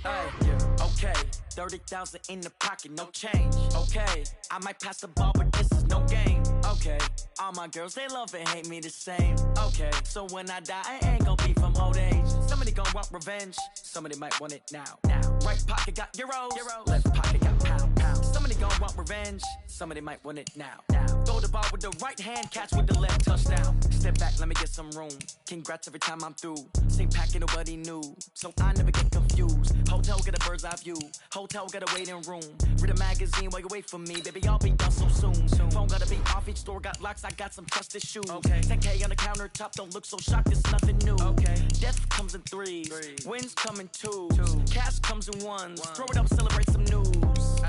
Ay, okay, 30,000 in the pocket, no change. Okay, I might pass the ball, but this is no game. Okay, all my girls, they love and hate me the same. Okay, so when I die, I ain't gon' be from old age. Somebody gon' want revenge, somebody might want it now. Right pocket got euros, left pocket got pound. Somebody gon' want revenge, somebody might want it now. Throw the ball with the right hand, catch with the left, touchdown. Step back, let me get some room. Congrats every time I'm through. Same packet, nobody knew, so I never get confused. Hotel get a bird's eye view, hotel get a waiting room. Read a magazine while you wait for me, baby, I'll be done so soon. Phone gotta be off, each store got locks, I got some trusted shoes. 10K on the countertop, don't look so shocked, it's nothing new. Death comes in threes, wins come in twos, cash comes in ones. Throw it up, celebrate some news.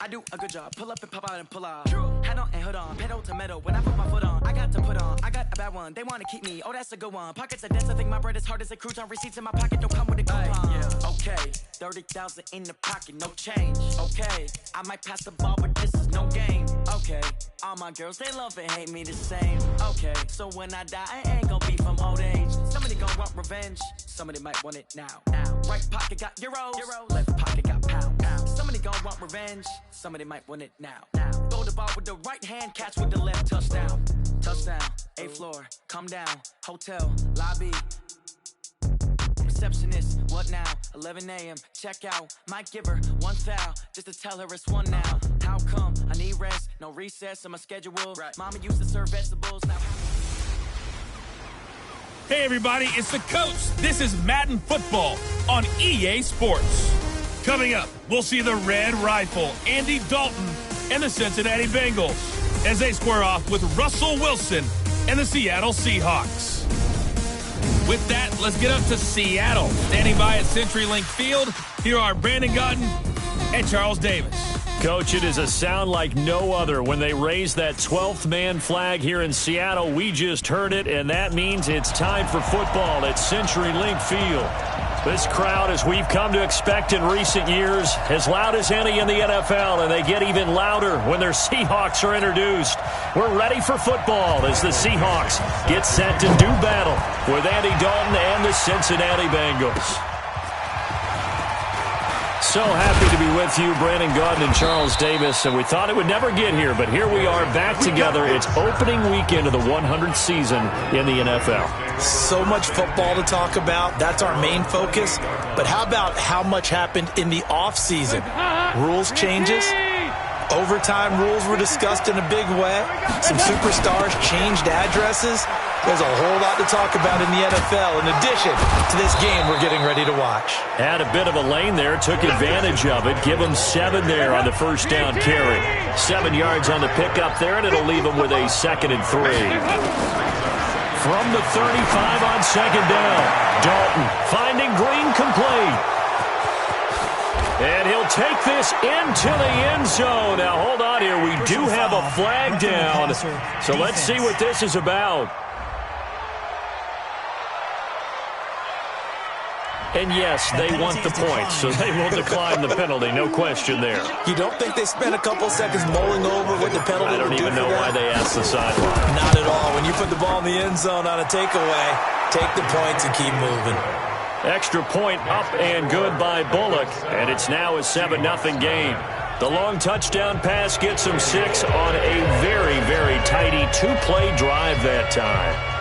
I do a good job, pull up and pop out and pull out. Head on and hood on, pedal to metal. When I put my foot on, I got to put on. I got a bad one, they wanna keep me, oh that's a good one. Pockets are dense, I think my bread is hard as a crouton. Receipts in my pocket don't come with a coupon. Okay, 30,000 in the pocket, no change. Okay, I might pass the ball, but this is no game. Okay, all my girls, they love and hate me the same. Okay, so when I die, I ain't gon' be from old age. Somebody gon' want revenge, somebody might want it now. Right pocket got euros, left pocket got pound. Somebody gon' want revenge, somebody might want it now. Throw the ball with the right hand, catch with the left, touchdown. Touchdown, 8th floor, come down, hotel, lobby. Receptionist, what now? 11 a.m., check out. Might give her one foul, just to tell her it's one now. How come? I need rest, no recess in my schedule. Mama used to serve vegetables, now. Hey everybody, it's the coach. This is Madden Football on EA Sports. Coming up, we'll see the Red Rifle, Andy Dalton, and the Cincinnati Bengals as they square off with Russell Wilson and the Seattle Seahawks. With that, let's get up to Seattle. Standing by at CenturyLink Field, here are Brandon Gaudin and Charles Davis. Coach, it is a sound like no other when they raise that 12th man flag here in Seattle. We just heard it, and that means it's time for football at CenturyLink Field. This crowd, as we've come to expect in recent years, as loud as any in the NFL, and they get even louder when their Seahawks are introduced. We're ready for football as the Seahawks get set to do battle with Andy Dalton and the Cincinnati Bengals. So happy to be with you, Brandon Gaudin and Charles Davis, and we thought it would never get here, but here we are back together. It's opening weekend of the 100th season in the NFL. So much football to talk about. That's our main focus. But how about how much happened in the offseason? Rules changes. Overtime rules were discussed in a big way. Some superstars changed addresses. There's a whole lot to talk about in the NFL in addition to this game we're getting ready to watch. Had a bit of a lane there, took advantage of it. Give him 7 there on the first down carry. 7 yards on the pickup there, and it'll leave him with a 2nd and 3. From the 35 on 2nd down, Dalton finding Green complete. And he'll take this into the end zone. Now, hold on here. We do have a flag down. So let's see what this is about. And yes, they want the points, so they will decline the penalty. No question there. You don't think they spent a couple seconds mulling over what the penalty I don't even know why they asked the sideline. Not at all. When you put the ball in the end zone on a takeaway, take the points and keep moving. Extra point up and good by Bullock, and it's now a 7-0 game. The long touchdown pass gets him 6 on a very, very tidy 2-play drive that time.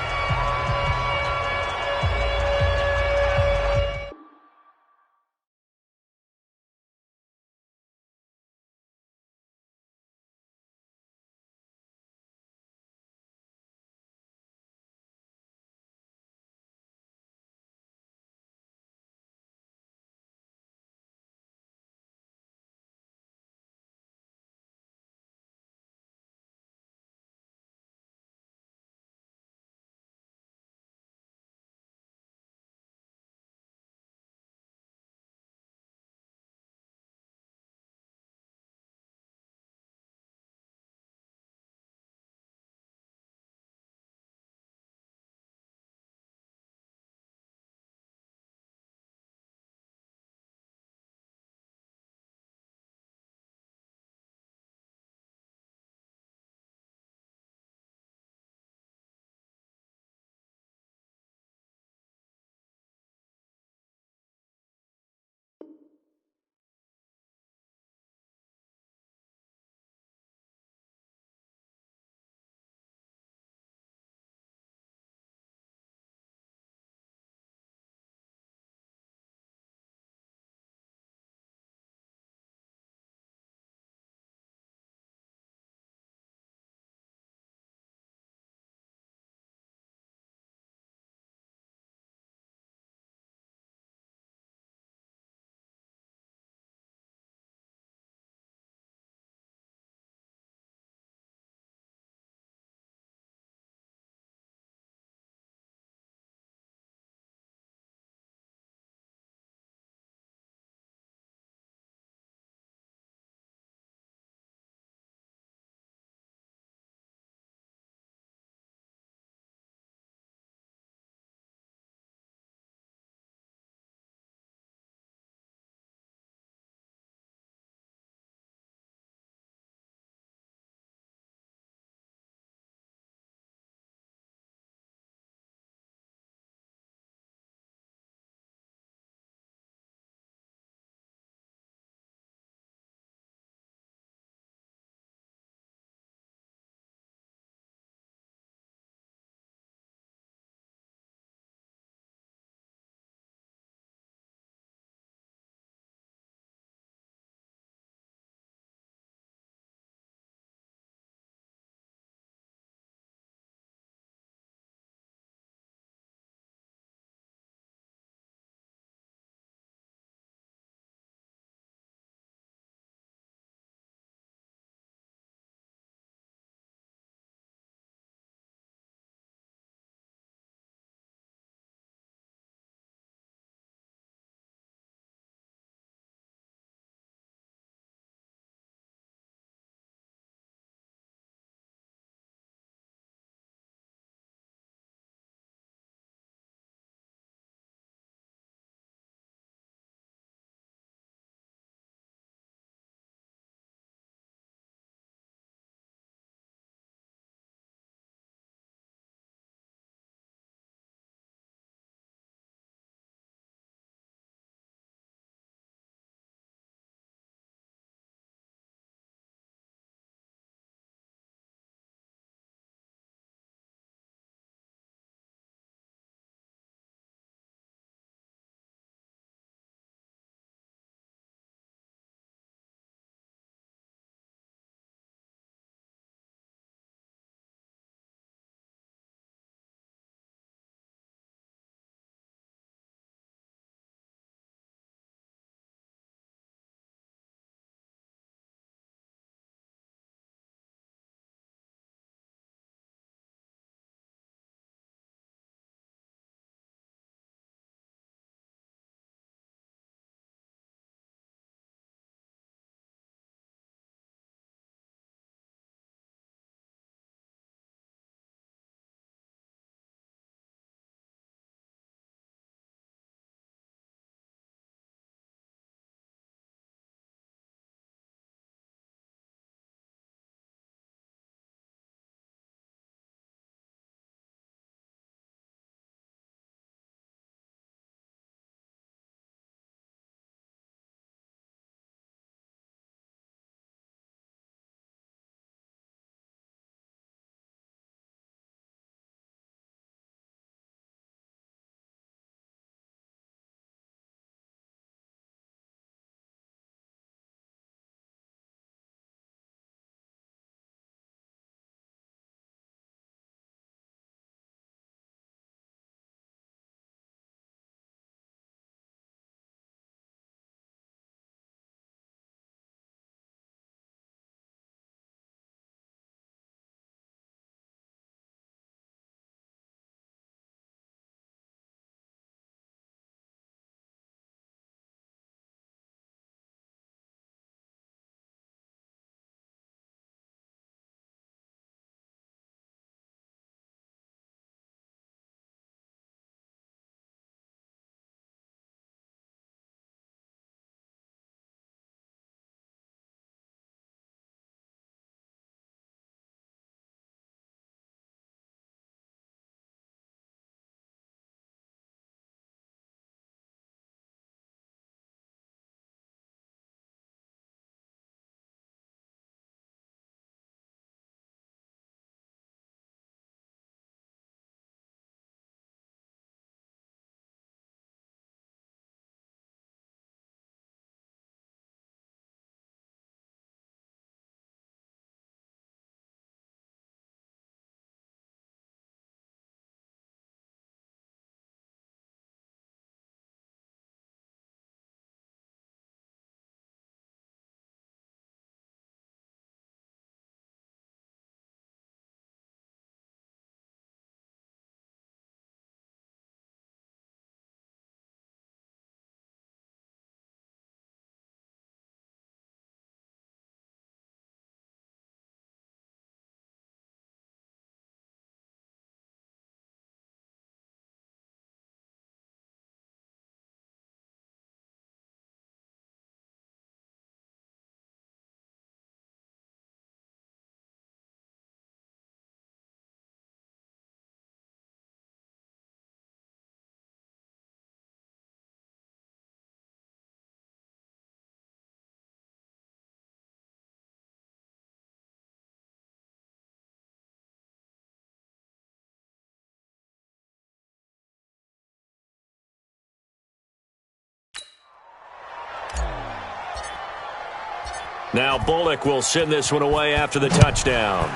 Now Bullock will send this one away after the touchdown.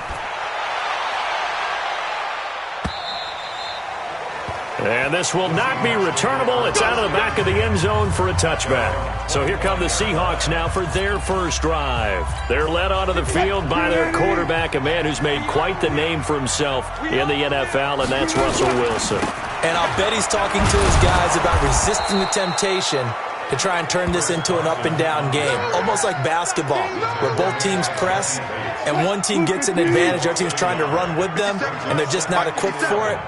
And this will not be returnable. It's out of the back of the end zone for a touchback. So here come the Seahawks now for their first drive. They're led onto the field by their quarterback, a man who's made quite the name for himself in the NFL, and that's Russell Wilson. And I'll bet he's talking to his guys about resisting the temptation to try and turn this into an up-and-down game, almost like basketball, where both teams press, and one team gets an advantage, our team's trying to run with them, and they're just not equipped for it.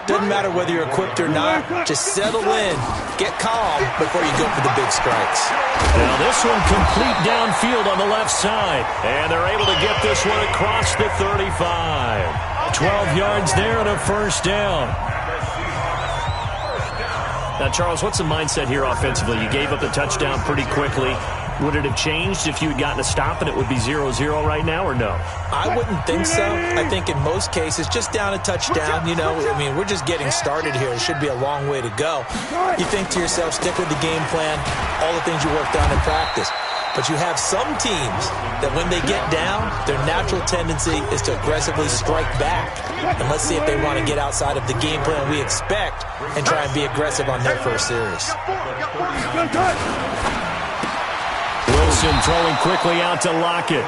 Doesn't matter whether you're equipped or not. Just settle in, get calm before you go for the big strikes. Now this one complete downfield on the left side. And they're able to get this one across the 35. 12 yards there and a first down. Now, Charles, what's the mindset here offensively? You gave up the touchdown pretty quickly. Would it have changed if you had gotten a stop and it would be 0-0 right now, or no? I wouldn't think so. I think in most cases, just down a touchdown, we're just getting started here. It should be a long way to go. You think to yourself, stick with the game plan, all the things you worked on in practice. But you have some teams that when they get down, their natural tendency is to aggressively strike back. And let's see if they want to get outside of the game plan we expect and try and be aggressive on their first series. Wilson throwing quickly out to Lockett.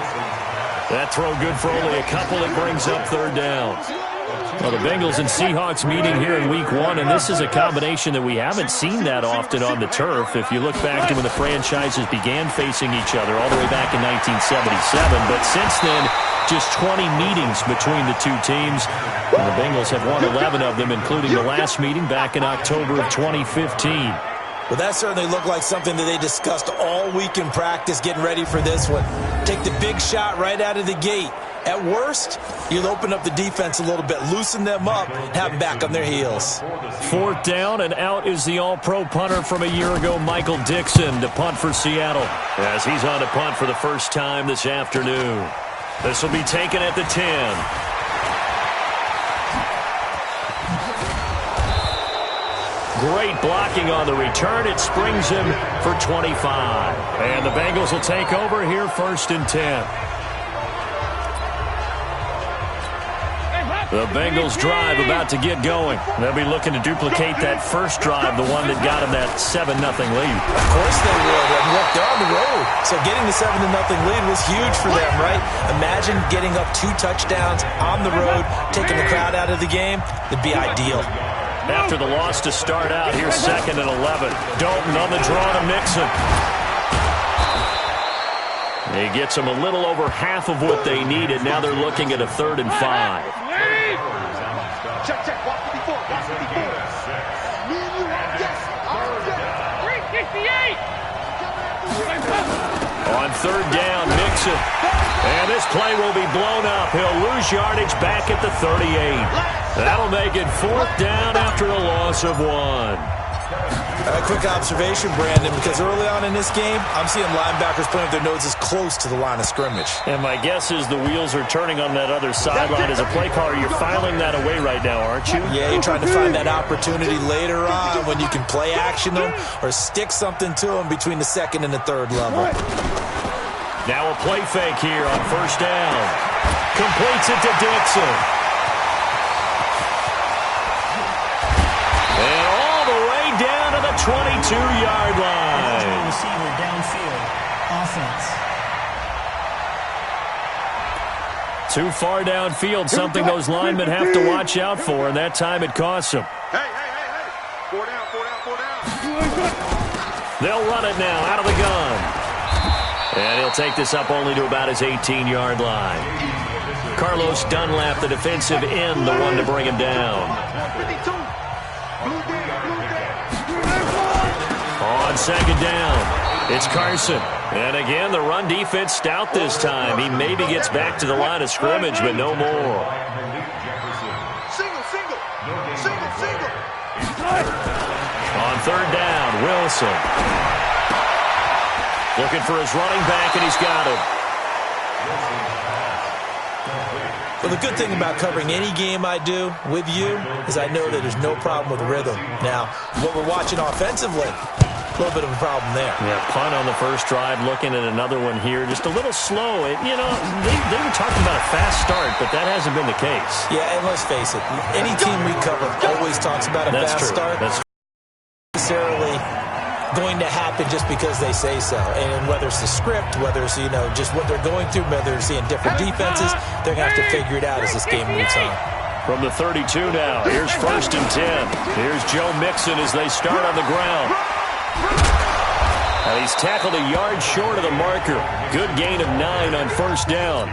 That throw good for only a couple. It brings up third down. Well, the Bengals and Seahawks meeting here in Week 1, and this is a combination that we haven't seen that often on the turf. If you look back to when the franchises began facing each other all the way back in 1977, but since then, just 20 meetings between the two teams. And the Bengals have won 11 of them, including the last meeting back in October of 2015. Well, that certainly looked like something that they discussed all week in practice getting ready for this one. Take the big shot right out of the gate. At worst, you'll open up the defense a little bit, loosen them up, and have them back on their heels. Fourth down, and out is the all-pro punter from a year ago, Michael Dixon, to punt for Seattle, as he's on to punt for the first time this afternoon. This will be taken at the 10. Great blocking on the return. It springs him for 25. And the Bengals will take over here first and 10. The Bengals drive about to get going. They'll be looking to duplicate that first drive, the one that got them that 7-0 lead. Of course they would. And look, they're on the road. So getting the 7-0 lead was huge for them, right? Imagine getting up 2 touchdowns on the road, taking the crowd out of the game. It'd be ideal. After the loss to start out, here's 2nd and 11. Dalton on the draw to Mixon. He gets them a little over half of what they needed. Now they're looking at a 3rd and 5. Check, check. Watch 54. Watch 54. Me and you are yes. 368. On 3rd down, Mixon. And this play will be blown up. He'll lose yardage back at the 38. That'll make it 4th down after a loss of 1. A quick observation, Brandon, because early on in this game, I'm seeing linebackers playing with their noses close to the line of scrimmage. And my guess is the wheels are turning on that other sideline. As a play caller, you're filing that away right now, aren't you? Yeah, you're trying to find that opportunity later on when you can play action them or stick something to them between the 2nd and the 3rd level. Now a play fake here on 1st down. Completes it to Dixon. And all the way down to the 22-yard line. Receiver downfield. Offense. Too far downfield, something those linemen have to watch out for, and that time it costs them. Hey. 4 down. They'll run it now out of the gun. And he'll take this up only to about his 18-yard line. Carlos Dunlap, the defensive end, the one to bring him down. On 2nd down, it's Carson. And again, the run defense stout this time. He maybe gets back to the line of scrimmage, but no more. Single. On 3rd down, Wilson. Looking for his running back, and he's got him. Well, the good thing about covering any game I do with you is I know that there's no problem with rhythm. Now, what we're watching offensively, A little bit of a problem there. Yeah, punt on the first drive, looking at another one here. Just a little slow. They were talking about a fast start, but that hasn't been the case. Yeah, and let's face it, any team we cover always talks about a fast start. That's necessarily going to happen just because they say so. And whether it's the script, whether it's, just what they're going through, whether they're seeing different defenses, they're going to have to figure it out as this game moves on. From the 32 now, here's 1st and 10. Here's Joe Mixon as they start on the ground. And he's tackled a yard short of the marker. Good gain of 9 on 1st down.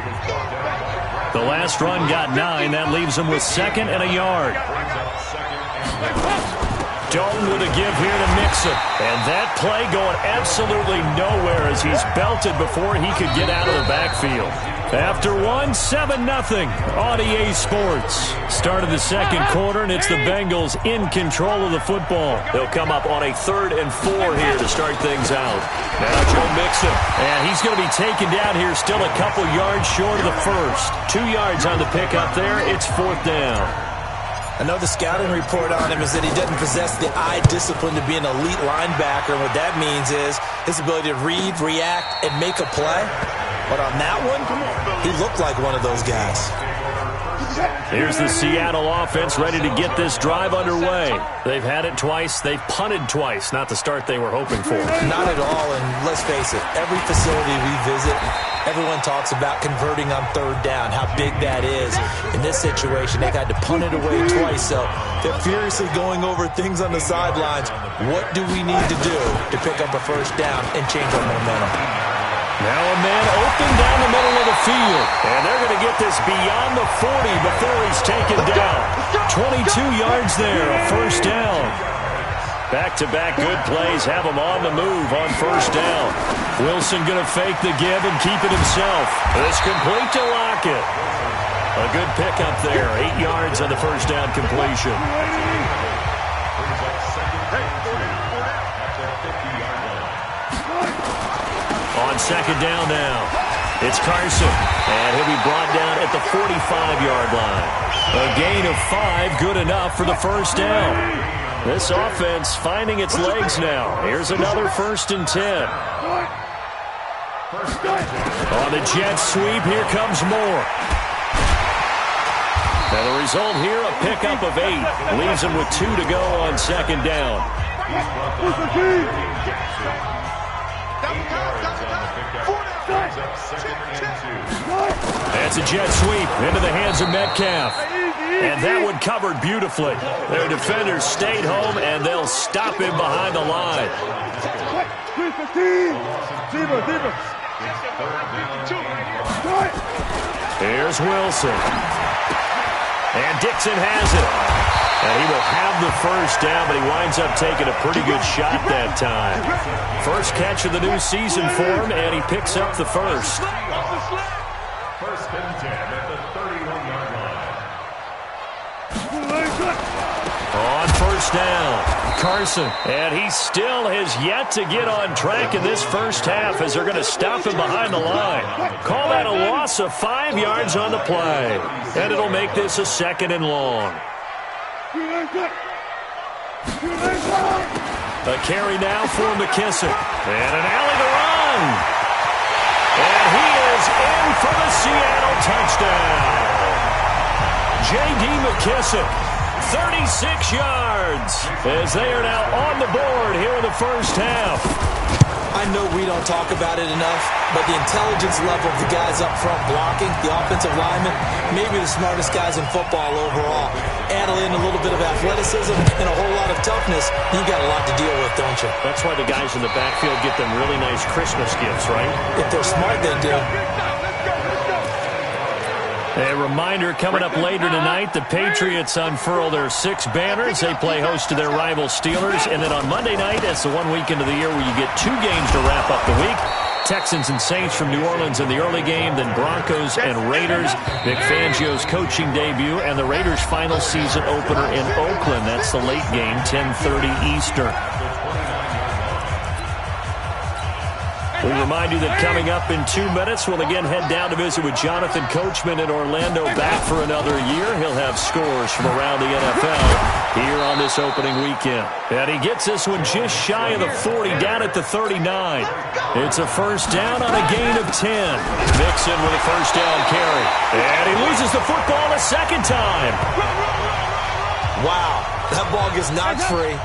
The last run got 9. That leaves him with 2nd and a yard. Dalton with a give here to Mixon. And that play going absolutely nowhere as he's belted before he could get out of the backfield. After 7-0 on EA Sports. Start of the second quarter, and it's the Bengals in control of the football. They'll come up on a 3rd and 4 here to start things out. Now Joe Mixon, and he's going to be taken down here still a couple yards short of the first. 2 yards on the pickup there. It's 4th down. I know the scouting report on him is that he doesn't possess the eye discipline to be an elite linebacker. And what that means is his ability to read, react, and make a play. But on that one, he looked like one of those guys. Here's the Seattle offense ready to get this drive underway. They've had it twice. They've punted twice. Not the start they were hoping for. Not at all, and let's face it, every facility we visit, everyone talks about converting on 3rd down, how big that is. In this situation, they've had to punt it away twice, so they're furiously going over things on the sidelines. What do we need to do to pick up a 1st down and change our momentum? Now a man open down the middle of the field. And they're going to get this beyond the 40 before he's taken down. 22 yards there, a 1st down. Back-to-back good plays have him on the move on 1st down. Wilson going to fake the give and keep it himself. It's complete to Lockett. A good pickup there, 8 yards on the 1st down completion. On 2nd down now, it's Carson, and he'll be brought down at the 45-yard line. A gain of 5, good enough for the 1st down. This offense finding its legs now. Here's another 1st and 10. On the jet sweep, here comes more. And the result here, a pickup of 8. Leaves him with 2 to go on 2nd down. That's a jet sweep into the hands of Metcalf. And that one covered beautifully. Their defenders stayed home, and they'll stop him behind the line. Here's Wilson. And Dixon has it. And he will have the 1st down, but he winds up taking a pretty good shot that time. First catch of the new season for him, and he picks up the 1st. 1st and 10 at the 31-yard line. On 1st down, Carson. And he still has yet to get on track in this 1st half as they're going to stop him behind the line. Call that a loss of 5 yards on the play. And it'll make this a 2nd and long. A carry now for McKissick. And an alley to run. And he is in for the Seattle touchdown. J.D. McKissick, 36 yards, as they are now on the board here in the 1st half. I know we don't talk about it enough, but the intelligence level of the guys up front blocking, the offensive linemen, maybe the smartest guys in football overall. Add in a little bit of athleticism and a whole lot of toughness, you got a lot to deal with, don't you? That's why the guys in the backfield get them really nice Christmas gifts, right? If they're smart, they do. A reminder, coming up later tonight, the Patriots unfurl their 6 banners. They play host to their rival Steelers. And then on Monday night, that's the one weekend of the year where you get 2 games to wrap up the week. Texans and Saints from New Orleans in the early game, then Broncos and Raiders. Vic Fangio's coaching debut, and the Raiders' final season opener in Oakland. That's the late game, 10:30 Eastern. We remind you that coming up in 2 minutes, we'll again head down to visit with Jonathan Coachman in Orlando, back for another year. He'll have scores from around the NFL here on this opening weekend. And he gets this one just shy of the 40, down at the 39. It's a first down on a gain of 10. Mixon with a first down carry. And he loses the football a second time. Wow, that ball gets knocked free,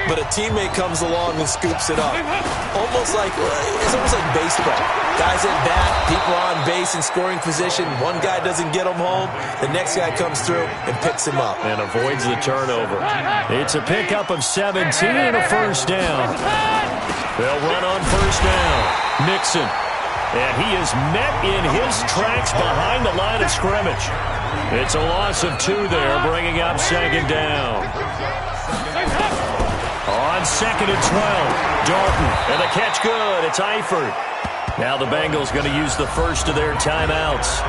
but a teammate comes along and scoops it up. It's almost like baseball. Guys at bat, people on base in scoring position. One guy doesn't get him home, the next guy comes through and picks him up. And avoids the turnover. It's a pickup of 17 and a first down. They'll run on first down. Mixon. And he is met in his tracks behind the line of scrimmage. It's a loss of 2 there, bringing up second down. On second and 12, Dalton. And the catch good. It's Eifert. Now the Bengals going to use the first of their timeouts,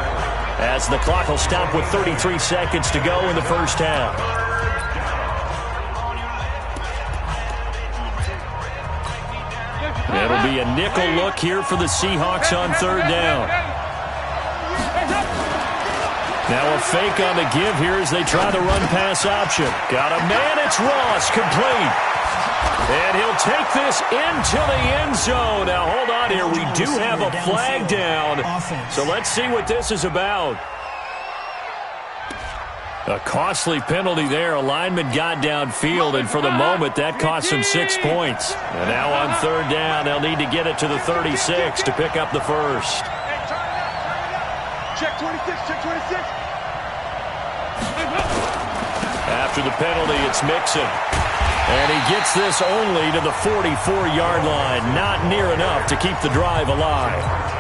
as the clock will stop with 33 seconds to go in the first half. It'll be a nickel look here for the Seahawks on third down. Now a fake on the give here as they try the run-pass option. Got a man, it's Ross, complete. And he'll take this into the end zone. Now hold on here, we do have a flag down. So let's see what this is about. A costly penalty there. A lineman got downfield, and for the moment, that cost him 6 points. And now on third down, they'll need to get it to the 36 to pick up the first. Check 26, check 26. After the penalty, it's Mixon. And he gets this only to the 44-yard line. Not near enough to keep the drive alive.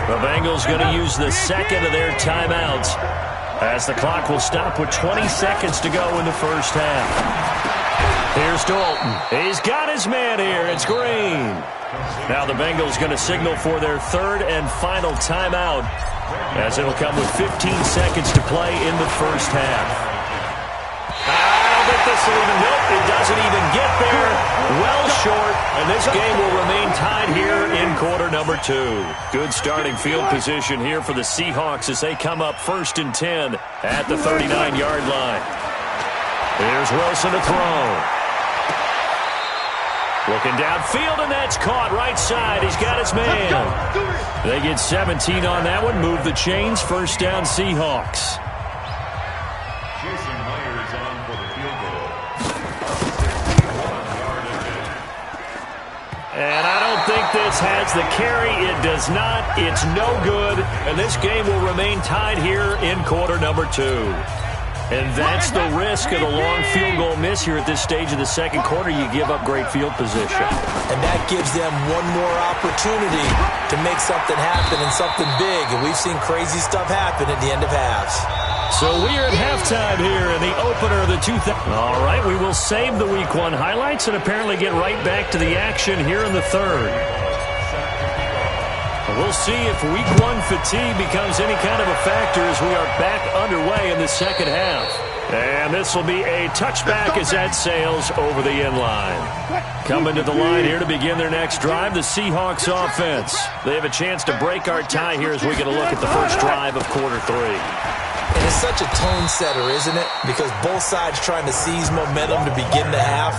The Bengals going to use the second of their timeouts, as the clock will stop with 20 seconds to go in the first half. Here's Dalton. He's got his man here. It's Green. Now the Bengals going to signal for their third and final timeout, as it'll come with 15 seconds to play in the first half. I don't think this will even hit. It doesn't even get there. Well short, and this game will remain tied here in quarter number 2. Good starting field position here for the Seahawks as they come up first and 10 at the 39-yard line. Here's Wilson to throw. Looking downfield, and that's caught right side. He's got his man. They get 17 on that one. Move the chains. First down, Seahawks. And I don't think this has the carry. It does not. It's no good. And this game will remain tied here in quarter number 2. And that's the risk of the long field goal miss here at this stage of the second quarter. You give up great field position. And that gives them one more opportunity to make something happen and something big. And we've seen crazy stuff happen at the end of halves. So we are at halftime here in the opener of the 2000. All right, we will save the Week 1 highlights and apparently get right back to the action here in the third. We'll see if Week 1 fatigue becomes any kind of a factor as we are back underway in the second half. And this will be a touchback as that sails over the end line. Coming to the line here to begin their next drive, the Seahawks offense. They have a chance to break our tie here as we get a look at the first drive of quarter 3. And it's such a tone setter, isn't it? Because both sides trying to seize momentum to begin the half.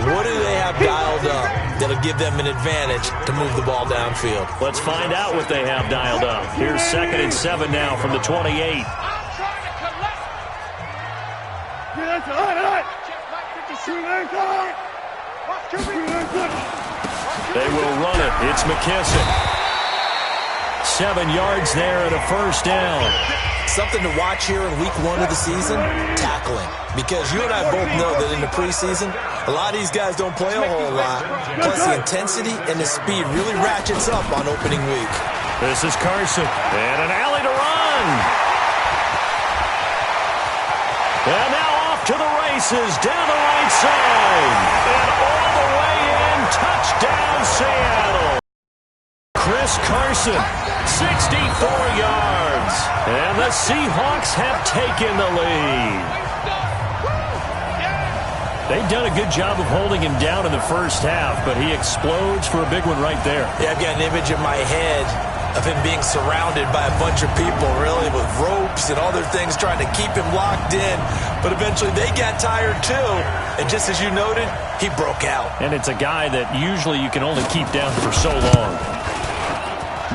What do they have dialed up that'll give them an advantage to move the ball downfield? Let's find out what they have dialed up. Here's 2nd and 7 now from the 28. They will run it. It's McKissick. 7 yards there and a first down. Something to watch here in week 1 of the season, tackling. Because you and I both know that in the preseason, a lot of these guys don't play a whole lot. Plus the intensity and the speed really ratchets up on opening week. This is Carson. And an alley to run. And now off to the races, down the right side. And all the way in, touchdown Seattle. Chris Carson, 64 yards. And the Seahawks have taken the lead. They've done a good job of holding him down in the first half, but he explodes for a big one right there. Yeah, I've got an image in my head of him being surrounded by a bunch of people, really, with ropes and other things trying to keep him locked in. But eventually they got tired too. And just as you noted, he broke out. And it's a guy that usually you can only keep down for so long.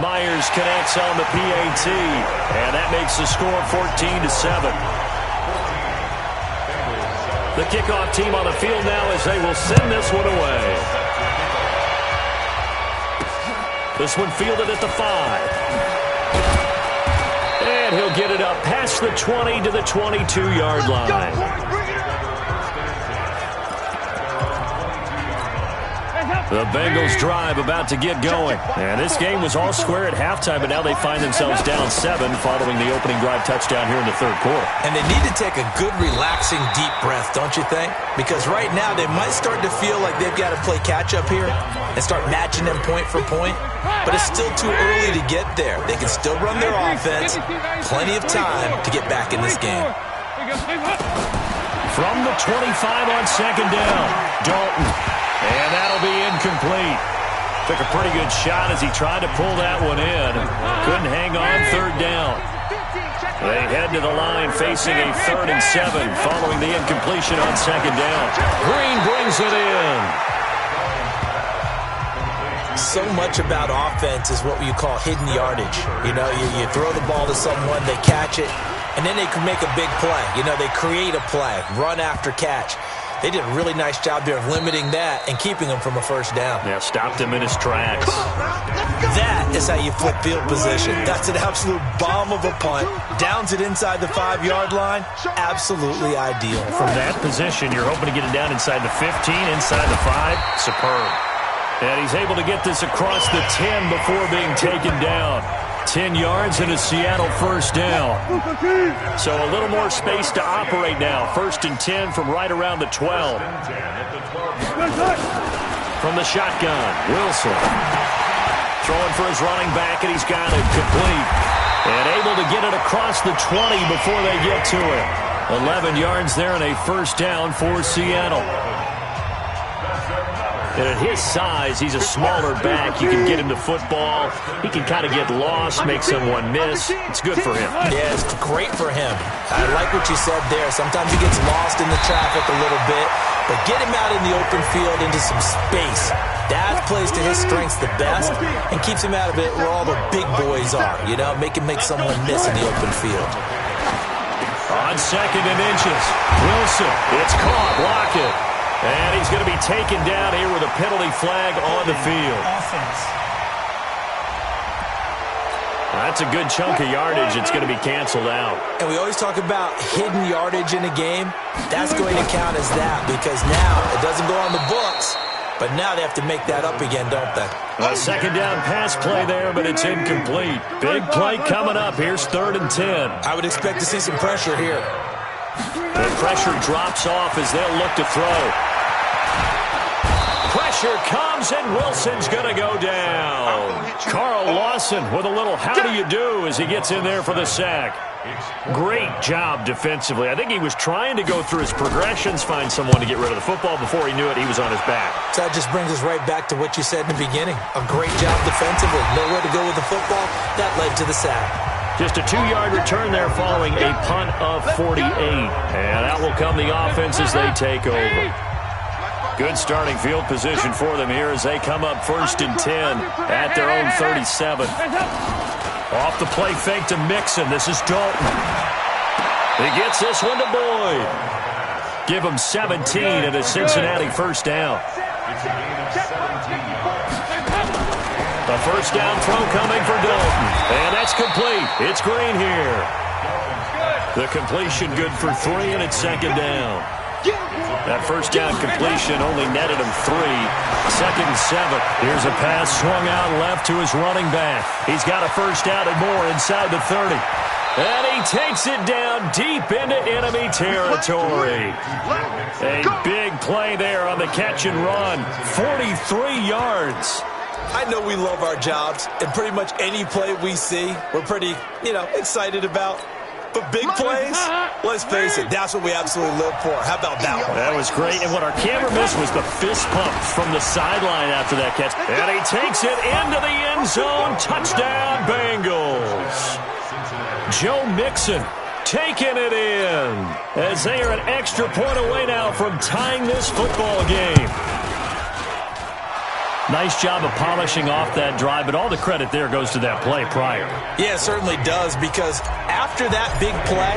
Myers connects on the PAT, and that makes the score 14-7. The kickoff team on the field now as they will send this one away. This one fielded at the 5. And he'll get it up past the 20 to the 22-yard line. The Bengals drive about to get going. And this game was all square at halftime, but now they find themselves down 7 following the opening drive touchdown here in the third quarter. And they need to take a good, relaxing, deep breath, don't you think? Because right now they might start to feel like they've got to play catch-up here and start matching them point for point. But it's still too early to get there. They can still run their offense. Plenty of time to get back in this game. From the 25 on second down, Dalton. And that'll be incomplete. Took a pretty good shot as he tried to pull that one in. Couldn't hang on third down. They head to the line facing a 3rd and 7 following the incompletion on second down. Green brings it in. So much about offense is what you call hidden yardage. You know, you throw the ball to someone, they catch it, and then they can make a big play. You know, they create a play, run after catch. They did a really nice job there of limiting that and keeping him from a first down. Yeah, stopped him in his tracks. That is how you flip field position. That's an absolute bomb of a punt. Downs it inside the 5-yard line. Absolutely ideal. From that position, you're hoping to get it down inside the 15, inside the 5. Superb. And he's able to get this across the 10 before being taken down. 10 yards and a Seattle first down. So a little more space to operate now. 1st and 10 from right around the 12. From the shotgun, Wilson. Throwing for his running back, and he's got it complete. And able to get it across the 20 before they get to it. 11 yards there and a first down for Seattle. And at his size, he's a smaller back. You can get him the football. He can kind of get lost, make someone miss. It's good for him. Yeah, it's great for him. I like what you said there. Sometimes he gets lost in the traffic a little bit, but get him out in the open field into some space. That plays to his strengths the best and keeps him out of it where all the big boys are, you know, make someone miss in the open field. On 2nd and inches, Wilson. It's caught. Block it. And he's going to be taken down here with a penalty flag on the field. Offense. That's a good chunk of yardage. It's going to be canceled out. And we always talk about hidden yardage in a game. That's going to count as that because now it doesn't go on the books, but now they have to make that up again, don't they? A second down pass play there, but it's incomplete. Big play coming up. Here's 3rd and 10. I would expect to see some pressure here. The pressure drops off as they'll look to throw. Pressure comes, and Wilson's going to go down. Carl Lawson with a little how do you do as he gets in there for the sack. Great job defensively. I think he was trying to go through his progressions, find someone to get rid of the football. Before he knew it, he was on his back. So that just brings us right back to what you said in the beginning. A great job defensively. Nowhere to go with the football. That led to the sack. Just a 2-yard return there following a punt of 48. And out will come the offense as they take over. Good starting field position for them here as they come up 1st and 10 at their own 37. Off the play fake to Mixon. This is Dalton. He gets this one to Boyd. Give him 17 and a Cincinnati first down. The first down throw coming for Dalton. And that's complete. It's Green here. The completion good for 3, and it's 2nd down. That first down completion only netted him 3. 2nd and 7. Here's a pass swung out left to his running back. He's got a first down and more inside the 30. And he takes it down deep into enemy territory. A big play there on the catch and run. 43 yards. I know we love our jobs, and pretty much any play we see, we're pretty, excited about. But big plays, let's face it, that's what we absolutely live for. How about that one? That was great, and what our camera missed was the fist pump from the sideline after that catch. And he takes it into the end zone. Touchdown, Bengals. Joe Mixon taking it in as they are an extra point away now from tying this football game. Nice job of polishing off that drive, but all the credit there goes to that play prior. Yeah, it certainly does, because after that big play,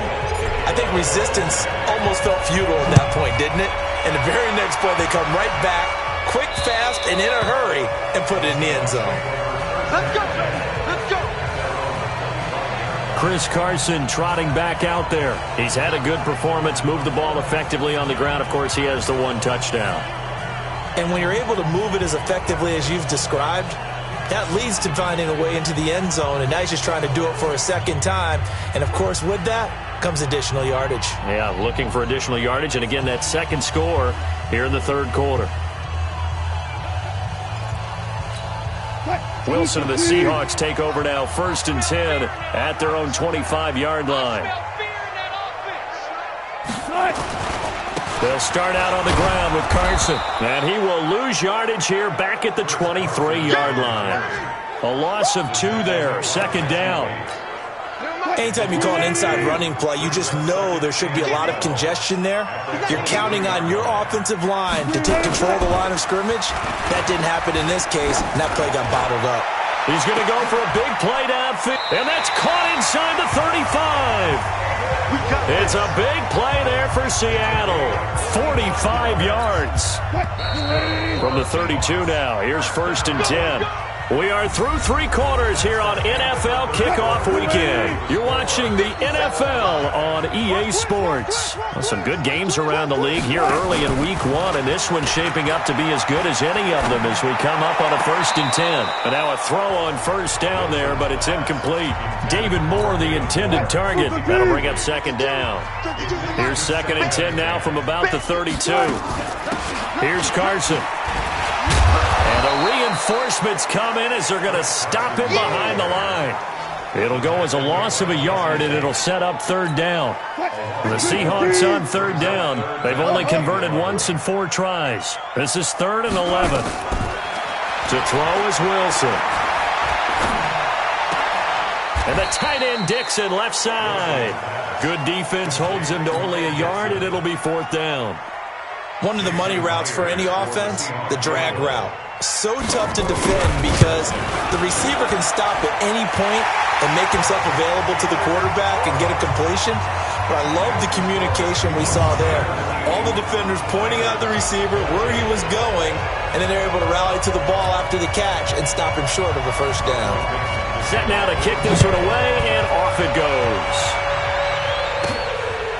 I think resistance almost felt futile at that point, didn't it? And the very next play, they come right back, quick, fast, and in a hurry, and put it in the end zone. Let's go, let's go. Chris Carson trotting back out there. He's had a good performance, moved the ball effectively on the ground. Of course, he has the one touchdown. And when you're able to move it as effectively as you've described, that leads to finding a way into the end zone, and now he's just trying to do it for a second time. And, of course, with that comes additional yardage. Yeah, looking for additional yardage, and again, that second score here in the third quarter. Wilson and the Seahawks take over now, 1st and 10 at their own 25-yard line. They'll start out on the ground with Carson, and he will lose yardage here back at the 23-yard line. A loss of 2 there, 2nd down. Anytime you call an inside running play, you just know there should be a lot of congestion there. You're counting on your offensive line to take control of the line of scrimmage. That didn't happen in this case, and that play got bottled up. He's going to go for a big play downfield, and that's caught inside the 35. It's a big play there for Seattle. 45 yards. From the 32 now. Here's 1st and 10. We are through 3 quarters here on NFL Kickoff Weekend. You're watching the NFL on EA Sports. Well, some good games around the league here early in Week 1, and this one's shaping up to be as good as any of them as we come up on a 1st and 10. And now a throw on 1st down there, but it's incomplete. David Moore, the intended target. That'll bring up 2nd down. Here's 2nd and 10 now from about the 32. Here's Carson. And the reinforcements come in as they're going to stop him behind the line. It'll go as a loss of a yard, and it'll set up 3rd down. The Seahawks on 3rd down. They've only converted once in 4 tries. This is 3rd and 11. To throw is Wilson. And the tight end Dixon left side. Good defense holds him to only a yard, and it'll be 4th down. One of the money routes for any offense, the drag route. So tough to defend because the receiver can stop at any point and make himself available to the quarterback and get a completion. But I love the communication we saw there. All the defenders pointing out the receiver, where he was going, and then they're able to rally to the ball after the catch and stop him short of a 1st down. Set now to kick this one away, and off it goes.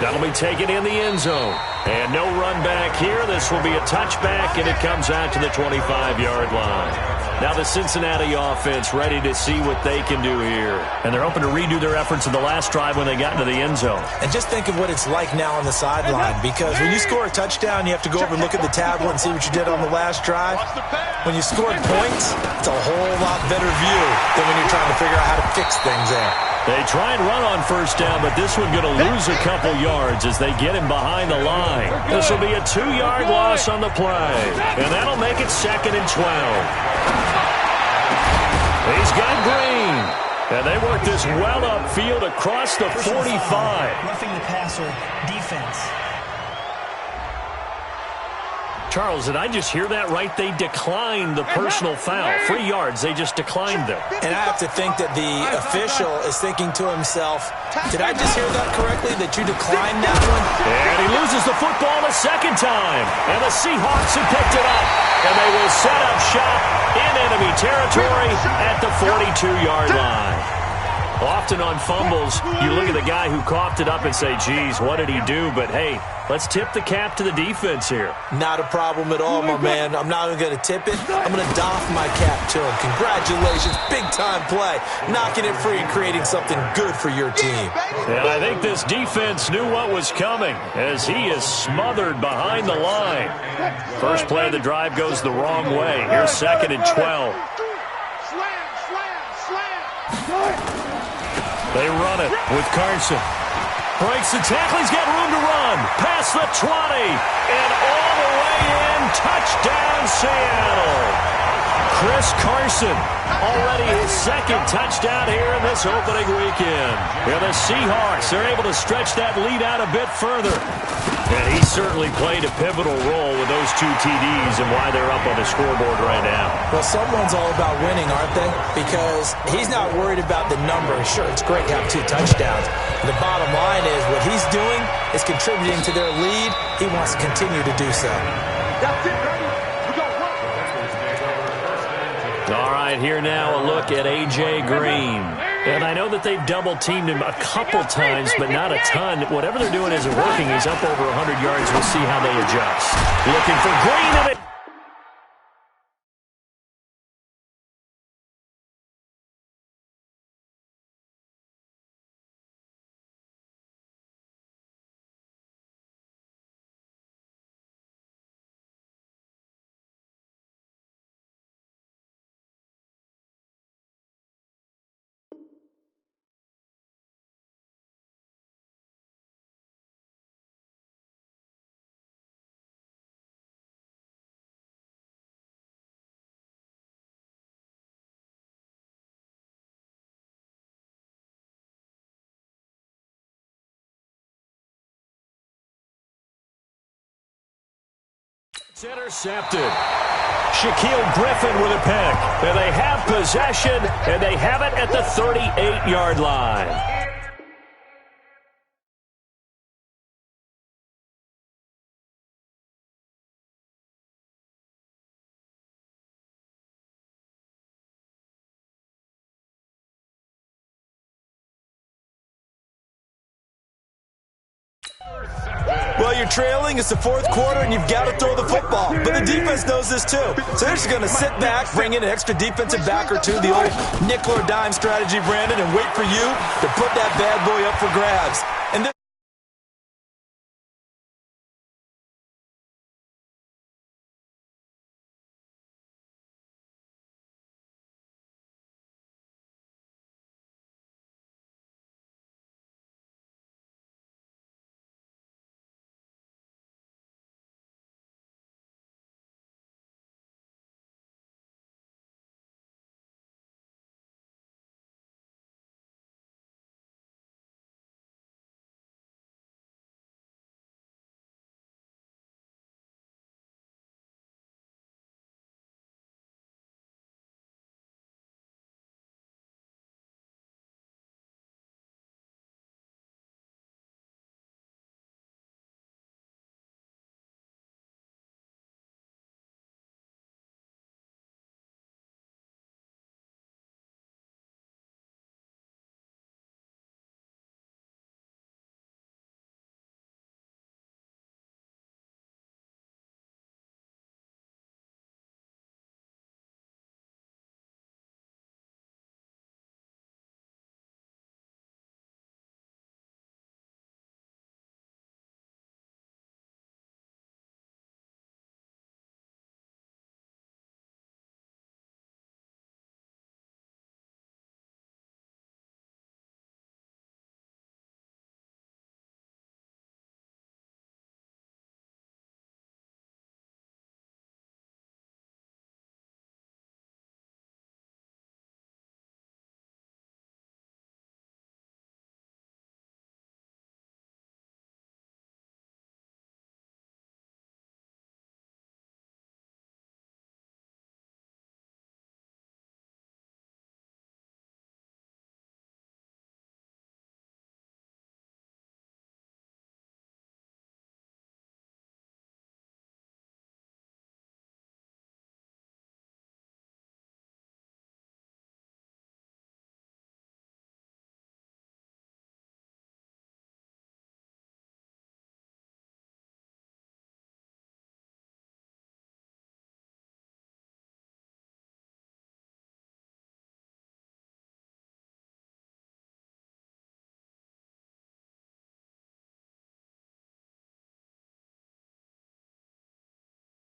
That'll be taken in the end zone. And no run back here. This will be a touchback, and it comes out to the 25-yard line. Now the Cincinnati offense ready to see what they can do here. And they're hoping to redo their efforts in the last drive when they got into the end zone. And just think of what it's like now on the sideline, because when you score a touchdown, you have to go over and look at the tablet and see what you did on the last drive. When you scored points, it's a whole lot better view than when you're trying to figure out how to fix things there. They try and run on 1st down, but this one going to lose a couple yards as they get him behind the line. This will be a 2-yard loss on the play, and that'll make it 2nd and 12. He's got Green, and they work this well upfield across the 45. Roughing the passer, defense. Charles, did I just hear that right? They declined the personal foul. 3 yards, they just declined them. And I have to think that the official is thinking to himself, did I just hear that correctly, that you declined that one? And he loses the football a 2nd time. And the Seahawks have picked it up. And they will set up shop in enemy territory at the 42-yard line. Often on fumbles, you look at the guy who coughed it up and say, geez, what did he do? But, hey, let's tip the cap to the defense here. Not a problem at all, my man. I'm not even going to tip it. I'm going to doff my cap to him. Congratulations. Big-time play. Knocking it free and creating something good for your team. And I think this defense knew what was coming as he is smothered behind the line. First play of the drive goes the wrong way. Here's 2nd and 12. They run it with Carson. Breaks the tackle. He's got room to run. Past the 20. And all the way in. Touchdown, Seattle. Chris Carson, already his second touchdown here in this opening weekend. And the Seahawks are able to stretch that lead out a bit further. And he certainly played a pivotal role with those 2 TDs and why they're up on the scoreboard right now. Well, someone's all about winning, aren't they? Because he's not worried about the number. Sure, it's great to have 2 touchdowns. The bottom line is what he's doing is contributing to their lead. He wants to continue to do so. That's it, baby. We got one. All right, here now a look at A.J. Green. And I know that they've double-teamed him a couple times, but not a ton. Whatever they're doing isn't working. He's up over 100 yards. We'll see how they adjust. Looking for Green, and it It's intercepted. Shaquille Griffin with a pick. And they have possession, and they have it at the 38-yard line. Well, you're trailing. It's the fourth quarter, and you've got to throw the football. But the defense knows this, too. So they're just going to sit back, bring in an extra defensive back or two, the old nickel or dime strategy, Brandon, and wait for you to put that bad boy up for grabs.